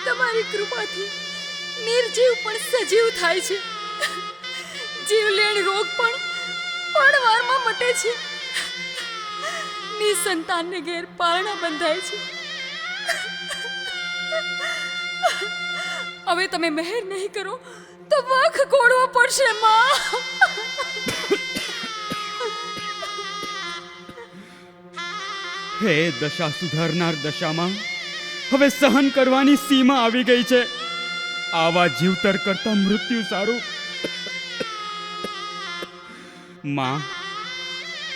તમારી કૃપાથી નિર્જીવ પણ સજીવ થાય છે, જીવલેણ રોગ પણ વારમાં મટે છે, નિસંતાનને ઘેર પારણા બંધાય છે. હવે તમે મહેર નહીં કરો તો વખ કોડવો પડશે માં. હે દશા સુધારનાર દશામાં, હવે સહન કરવાની સીમા આવી ગઈ છે. આવા જીવતર કરતા મૃત્યુ સારું. માં,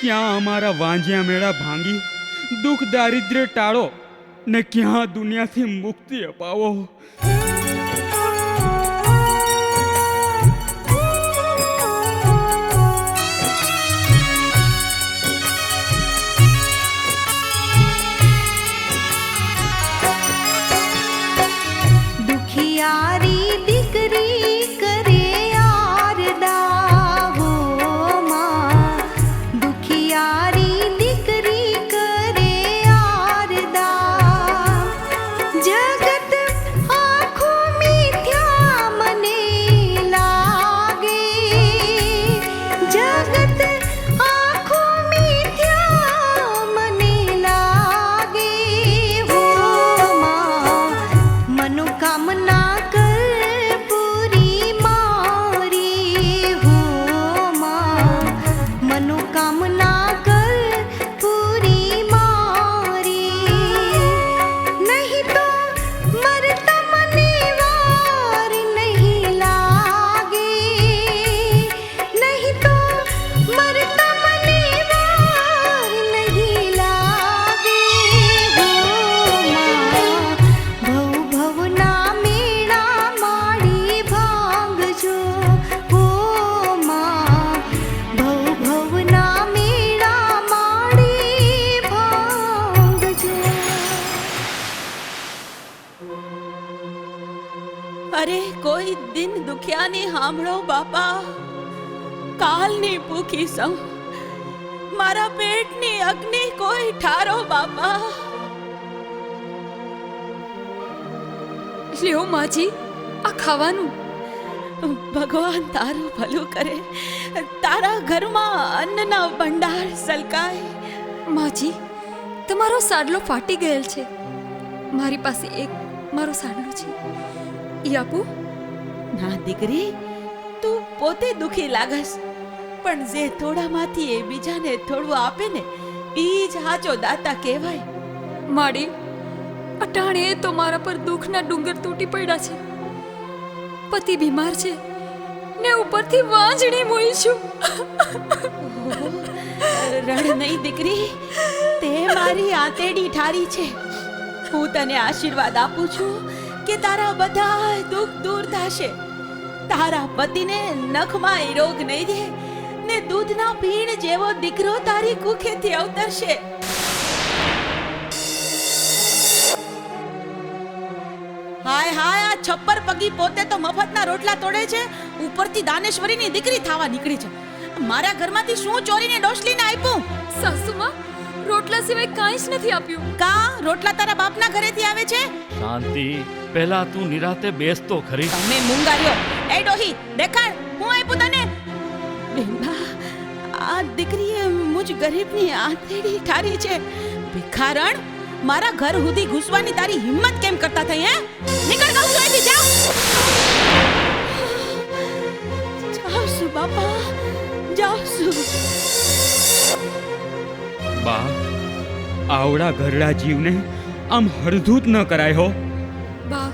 ક્યાં અમારા વાંજ્યા મેળા ભાંગી દુઃખ દારિદ્ર્ય ટાળો ને ક્યાં દુનિયાથી મુક્તિ અપાવો. દુખિયારી દીકરી કરે આરદા હો માં, દુખિયારી દીકરી કરે આરદા. જગત આખું મિથ્યા મને લાગે, જગત આખું મિથ્યા મને લાગે હો માં. મનોકામના કર પૂરી મારી હો માં, મનોકામના કર પૂરી મારી. નહીં તો મરતા મને વાર નહીં લાગે, નહીં તો મરતા મને વાર નહીં લાગે હો માં. ભવ ભવના મેળા માડી ભાંગજો હો માં, ભવ ભવના મેળા માડી ભાંગજો. અરે કોઈ દિન દુખિયાની હાંભળો બાપા, કાલની ભૂખી સૌ, મારા પેટની અગ્નિ કોઈ ઠારો બાપા. લ્યો માજી, આ ખાવાનું. ભગવાન તારું ભલું કરે, તારા ઘરમાં અન્નના ભંડાર સલકાય. માજી, તમારો સાડલો ફાટી ગયેલ છે. મારી પાસે એક મારો સાડલો છે, ઈ આપું? ના દીકરી, તું પોતે દુખી લાગસ, પણ જે થોડામાંથી એ બીજાને થોડું આપે ને, ઈ જ હાચો દાતા કહેવાય. માડી, અટાણે તો મારા પર દુઃખના ડુંગર તૂટી પડ્યા છે. પતિ બીમાર છે ને ઉપરથી વાંજણી મોઈ છું. રડ નહીં દીકરી, તે મારી આંતેડી ઠારી છે. હું તને આશીર્વાદ આપું છું કે તારા બધા દુઃખ દૂર થશે. તારા પતિને નખમાં રોગ નહીં દે ને દૂધના પીણ જેવો દીકરો તારી કુખેથી અવતરશે. હાય હાય, આ છપ્પર પગી પોતે તો મફતના રોટલા તોડે છે, ઉપરથી દાનેશ્વરીની દીકરી થવા નીકળી છે. મારા ઘરમાંથી શું ચોરીને ડોસલીને આપ્યું? સાસુમાં, રોટલા સિવાય કાંઈ જ નથી આપ્યું. કા રોટલા તારા બાપના ઘરેથી આવે છે? શાંતિ, પહેલા તું નિરાતે બેસ તો ખરી. તમે મૂંગાર્યો. એ ડોહી, દેખાડ, હું આપ્યું તને? બેનબા, આ દીકરીએ મુજ ગરીબની આંતેડી ઠારી છે. ભિખારણ, મારા ઘર સુધી ઘૂસવાની તારી હિંમત કેમ કરતા થઈ? હે, નીકળ ગઉ છું અહીંથી, જા. જાઉં છું બાપા, જાઉં છું. બા, આવડા ઘરડા જીવને આમ હરધૂત ન કરાય હો. બા,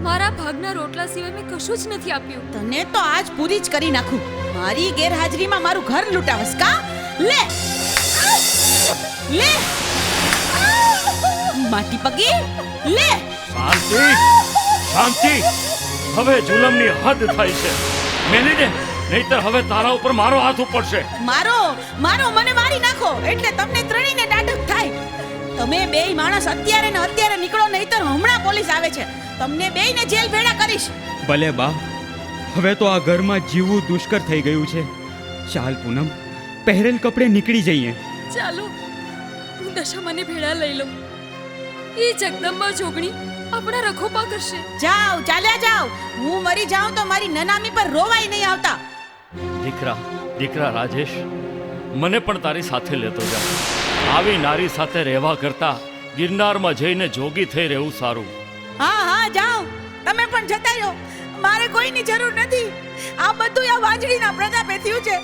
મારા ભાગના રોટલા સિવાય મેં કશું જ નથી આપ્યું. તને તો આજ પૂરી જ કરી નાખું. મારી ગેરહાજરીમાં મારું ઘર લૂંટાવસ કા? લે લે, માટી પગી લે. શાંતિ, શાંતિ. હવે જુલમની હદ થાય છે. મેલી દે, નહીતર હવે તારા ઉપર મારો હાથ ઉપડશે. મારો મારો મને મારી નાખો એટલે તમને ત્રણેયને ડાઢક થાય. તમે બેય માણસ અત્યારે ને અત્યારે નીકળો, નહીતર હમણાં પોલીસ આવે છે. તમને બેયને જેલ ભેળા કરીશ. ભલે બા, હવે તો આ ઘરમાં જીવવું દુષ્કર થઈ ગયું છે. ચાલ પૂનમ, પહેરેલ કપડે નીકળી જઈએ. ચાલો હું દશામાને ભેળા લઈ લઉં. એ જગદંબા જોગણી આપણા રખોપા કરશે. જાઓ, ચાલ્યા જાઓ. હું મરી જાઉં તો મારી નનામી પર રોવાય નહીં આવતા. દીકરા રાજેશ, મને પણ તારી સાથે લેતો જા. આવી નારી સાથે રહેવા કરતા ગિરનારમાં જઈને જોગી થઈ રહેવું સારું. હા હા, જાઓ. તમે પણ જતા રહો. મારે કોઈની જરૂર નથી. આ બધું આ વાંજળીના પ્રતાપે થયું છે.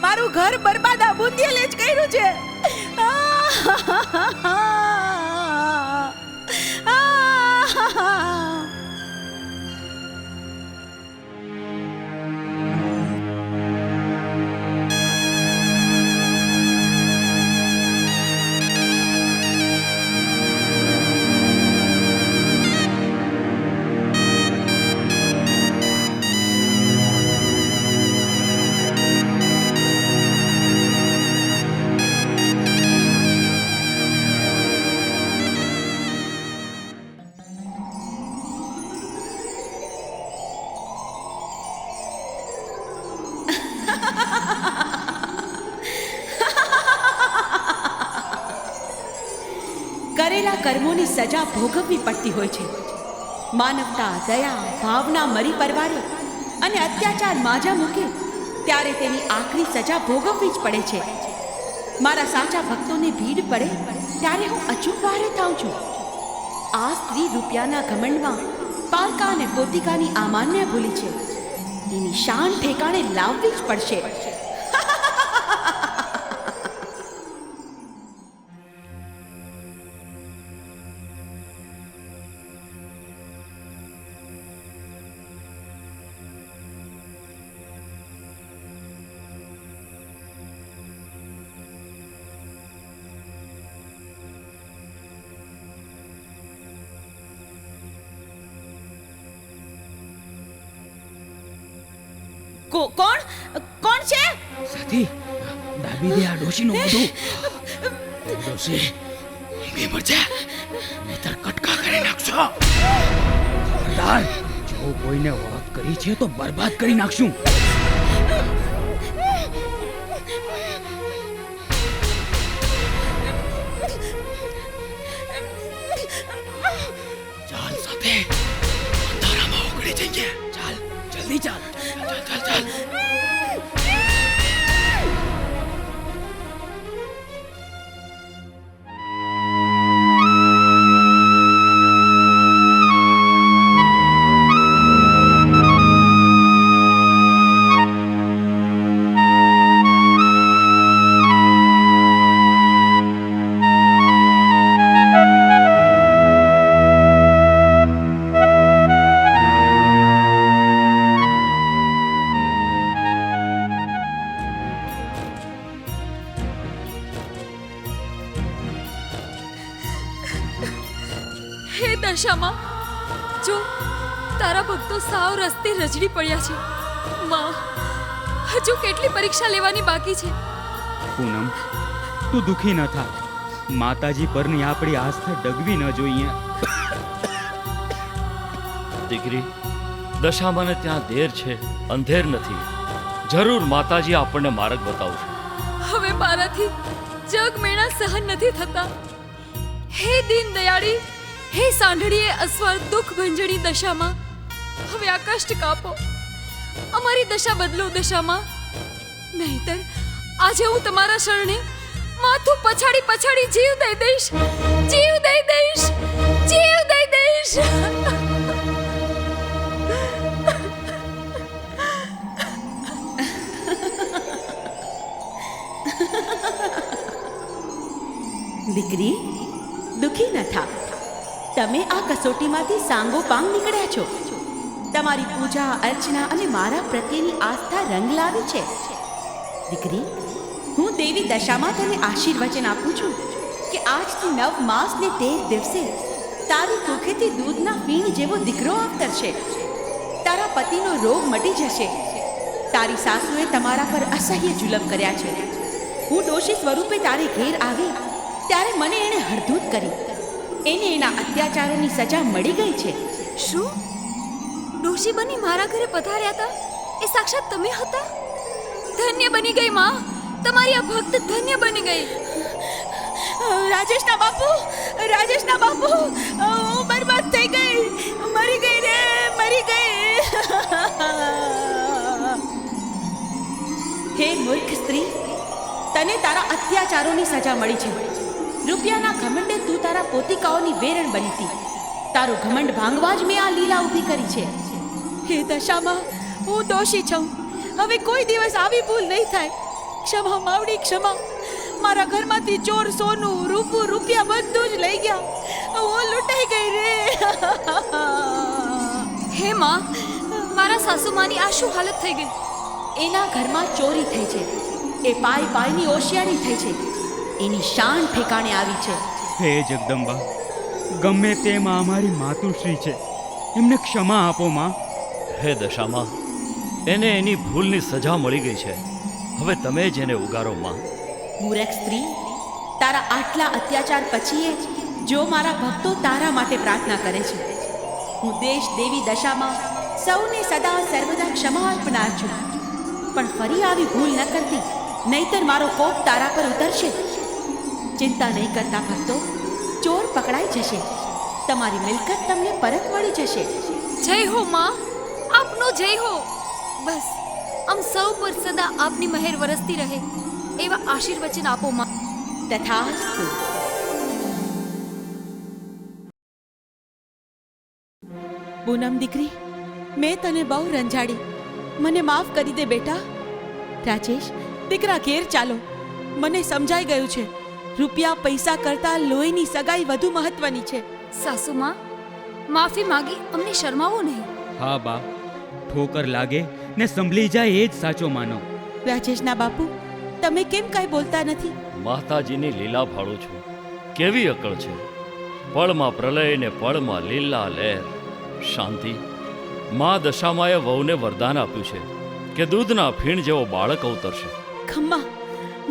મારું ઘર બરબાદ આ બુંદિયલે જ કર્યું છે. કરેલા કર્મોની સજા ભોગવવી પડતી હોય છે. માનવતા, દયા, ભાવના મરી પરવારે અને અત્યાચાર માજા મૂકે ત્યારે તેની આખરી સજા ભોગવવી જ પડે છે. મારા સાચા ભક્તોને ભીડ પડે ત્યારે હું અચૂક વારે થાઉં છું. આ સ્ત્રી રૂપિયાના ઘમંડમાં પારકા અને પોતિકાની આમાન્ય ભૂલી છે. એની શાન ઠેકાણે લાવવી જ પડશે. કોણ કોણ છે? સાથી, દાબી દે આ ડોશીનું મોઢું. ડોશી, ઊંઘી પડજે, નહીતર કટકા કરી નાખશો. ખબરદાર, જો કોઈને ઓળખ કરી છે તો બરબાદ કરી નાખશું. ચાલ સાથે, અંધારામાં ઉઘડી જઈએ. ચાલ, જલ્દી ચાલ. ચાલ ચાલ ચાલ. હે દશામાં, જો તારા ભક્તો સાવ રસ્તે રજડી પડ્યા છે. માં, હજુ કેટલી પરીક્ષા લેવાની બાકી છે? પૂનમ, તું દુખી ન થા. માતાજી પરની આપણી આસ્થા ડગવી ન જોઈએ. દીકરી, દશામાને ત્યાં દેર છે, અંધેર નથી. જરૂર માતાજી આપણને માર્ગ બતાવશે. હવે મારાથી જગ મેણા સહન નથી થતા. હે દીન દયાળી, હે સાંઢળીએ અસ્વાર દુઃખ ભંજણી દશામાં, હવે આ કષ્ટ કાપો. અમારી દશા બદલો દશામાં, નહીતર આજે હું તમારા શરણે માથું પછાડી પછાડી જીવ દઈ દઈશ. જીવ દઈ દઈશ. જીવ દઈ દઈશ. દીકરી, દુખી ન થા. તમે આ કસોટીમાંથી સાંગોપાંગ નીકળ્યા છો. તમારી પૂજા અર્ચના અને મારા પ્રત્યેની આસ્થા રંગ લાવી છે. દીકરી, હું દેવી દશામાં તને આશીર્વચન આપું છું કે આજથી 9 માસ ને 13 દિવસે તારી કુખેથી દૂધના ફીણ જેવો દીકરો અવતરશે. તારા પતિનો રોગ મટી જશે તારી સાસુએ તમારા પર અસહ્ય જુલમ કર્યા છે. હું દોષી સ્વરૂપે તારે ઘેર આવી ત્યારે મને એણે હળધૂત કરી. એને એના અત્યાચારોની સજા મળી ગઈ છે. શું ડોશી બની મારા ઘરે પધાર્યા હતા એ સાક્ષાત તમે હતા? ધન્ય બની ગઈ માં, તમારી આ ભક્ત ધન્ય બની ગઈ. રાજેશના બાપુ, રાજેશના બાપુ, હું બરબાદ થઈ ગઈ, મરી ગઈ રે, મરી ગઈ. હે મૂર્ખ સ્ત્રી, તને તારા અત્યાચારોની સજા મળી છે. રૂપિયાના ઘમંડે તું તારા પોતિકાઓની વેરણ બની હતી. તારું ઘમંડ ભાંગવા જ મેં આ લીલા ઊભી કરી છે. હે દશામાં, હું દોષી છું. હવે કોઈ દિવસ આવી ભૂલ નહીં થાય. ક્ષમા માવડી, ક્ષમા. મારા ઘરમાંથી ચોર સોનું, રૂપું, રૂપિયા બધું જ લઈ ગયા. હું લૂંટાઈ ગઈ રે. હે માં, મારા સાસુમાની આ શું હાલત થઈ ગઈ? એના ઘરમાં ચોરી થઈ છે. એ પાય પાયની ઓશિયારી થઈ છે. એની શાન ઠેકાણે આવી છે. હે જગદંબા, ગમે તેમાં અમારી માતુશ્રી છે, એમને ક્ષમા આપો માં. હે દશામાં, એને એની ભૂલની સજા મળી ગઈ છે. હવે તમે જ એને ઉગારો માં. મૂરખ સ્ત્રી, તારા આટલા અત્યાચાર પછી જો મારા ભક્તો તારા માટે પ્રાર્થના કરે છે, હું દેશ દેવી દશામાં સૌને સદા સર્વદા ક્ષમા અર્પનાર છું. પણ ફરી આવી ભૂલ ન કરતી, નહીતર મારો કોપ તારા પર ઉતરશે. ચિંતા નહીં કરતા ભક્તો, ચોર પકડાઈ જશે. તમારી મિલકત તમને પરત મળી જશે. જય હો માં, આપનો જય હો. બસ આમ સૌ પર સદા આપની મહેર વરસતી રહે એવા આશીર્વચન આપો માં. તથાસ્તુ. પૂનમ દીકરી, મેં તને બહુ રંજાડી. મને માફ કરી દે બેટા. રાજેશ, દીકરા ઘેર ચાલો. મને સમજાઈ ગયું છે, રૂપિયા પૈસા કરતા લોહીની સગાઈ વધુ મહત્વની છે. સાસુ માં, માફી માગી અમને શરમાવો નહીં. હા બા, ઠોકર લાગે ને સંભળી જાય એ જ સાચો માનો. રાજેશના બાપુ, તમે કેમ કાંઈ બોલતા નથી? માતાજીની લીલા ભાળું છું. કેવી અકળ છે! પળમાં પ્રલય ને પળમાં લીલા લહેર. શાંતિ. મા દશામાએ વહુને વરદાન આપ્યું છે કે દૂધના ફીણ જેવો બાળક અવતરશે. ખમ્મા,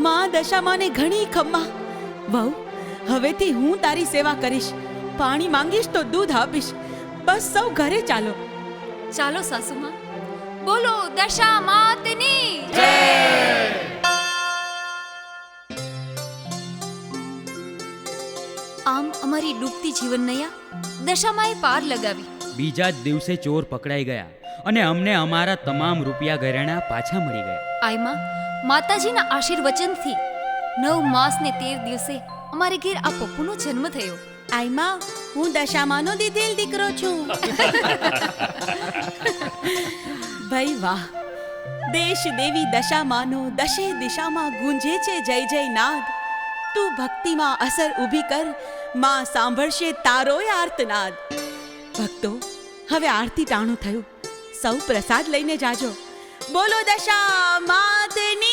માં દશામાને ઘણી ખમ્મા. વહુ, હવેથી હું તારી સેવા કરીશ. પાણી માંગીશ તો દૂધ આપીશ. બસ સૌ ઘરે ચાલો. ચાલો સાસુ માં, બોલો દશા માતની જય. આમ અમારી ડૂબતી જીવન નૈયા દશામાએ પાર લગાવી. બીજા જ દિવસે ચોર પકડાઈ ગયા અને અમને અમારા તમામ રૂપિયા ઘરેણા પાછા મળી ગયા. આઈમાં માતાજીના આશીર્વચનથી 9 માસ ને 13 દિવસે અમારે ઘેર આ પપ્પુનો જન્મ થયો. આઈમાં, હું દશામાનો દીધેલ દીકરો છું. ભાઈ વાહ! દેશ દેવી દશામાનો દશે દિશામાં ગુંજે છે જય જય નાદ. તું ભક્તિમાં અસર ઊભી કર, માં સાંભળશે તારોય આર્તનાદ. ભક્તો, હવે આરતી ટાણું થયું. સૌ પ્રસાદ લઈને જાજો. બોલો દશા માતની.